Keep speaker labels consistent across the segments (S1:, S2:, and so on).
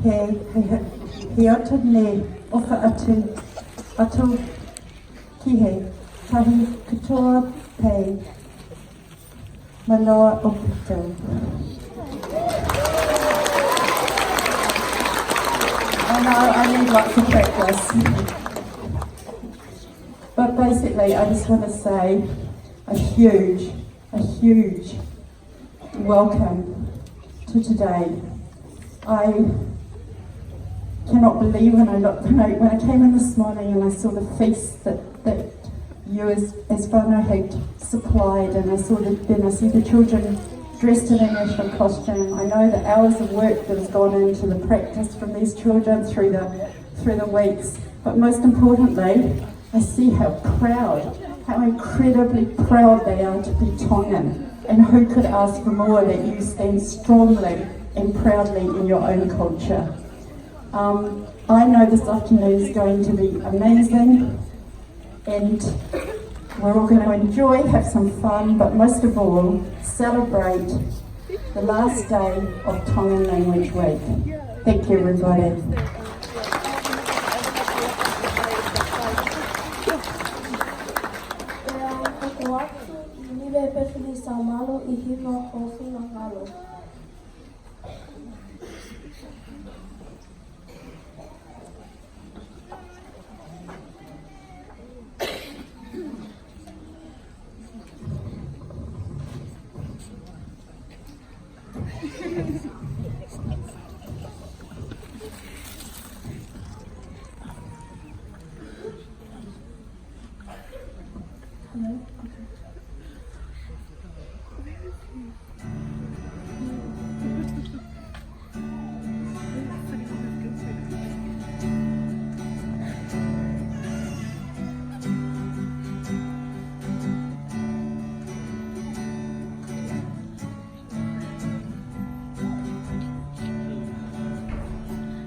S1: he atu ne oka atu ki he tahi katoa pei manoa o kito. I know I need lots of practice. But basically I just want to say a huge welcome to today. I cannot believe when I came in this morning and I saw the feast that you as whānau had supplied, and I see the children dressed in their national costume. I know the hours of work that has gone into the practice from these children through the weeks, but most importantly, I see how incredibly proud they are to be Tongan, and who could ask for more that you stand strongly and proudly in your own culture. I know this afternoon is going to be amazing, and we're all going to enjoy, have some fun, but most of all, celebrate the last day of Tongan Language Week. Thank you, everybody.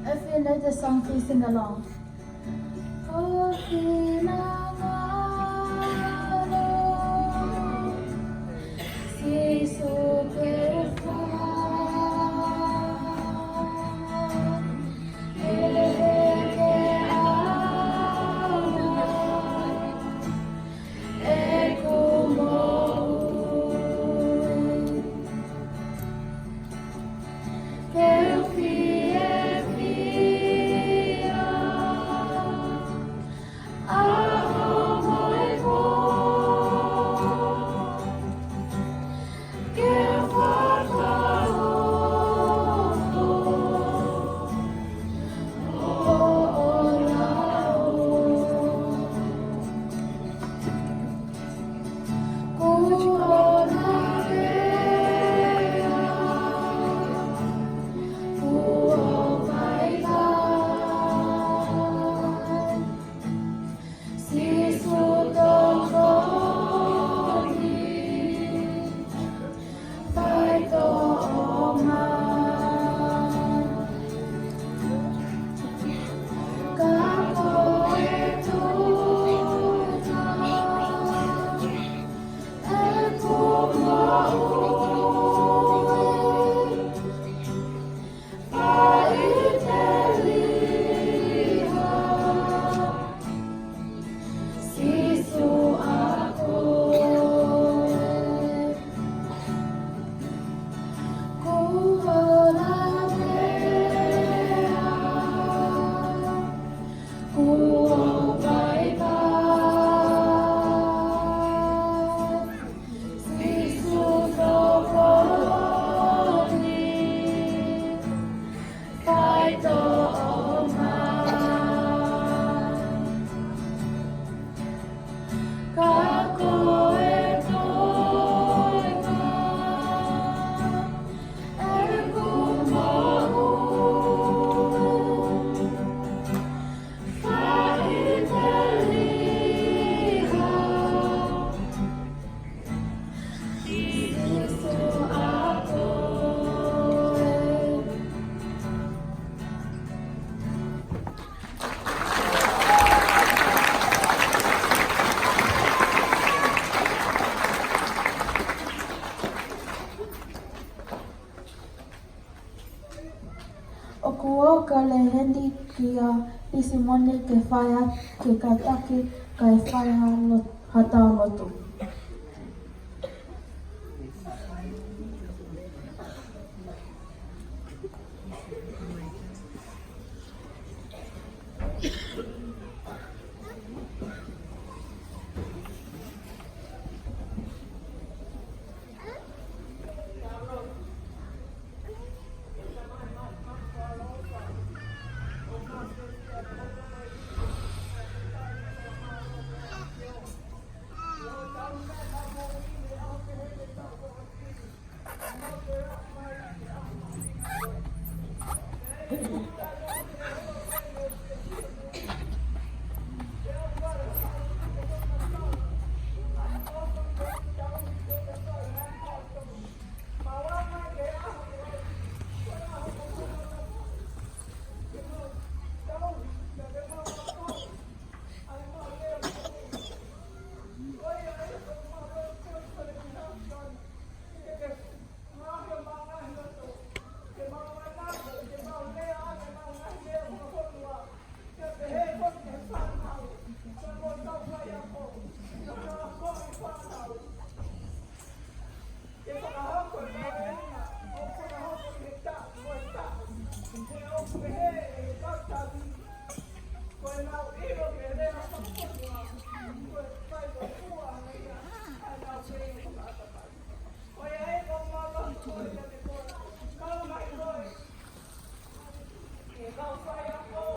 S2: If you know the song, please sing along.
S3: Give
S2: mua ka le hendi kia isi mone ke whaia ke katake kai whaia hatao lotu.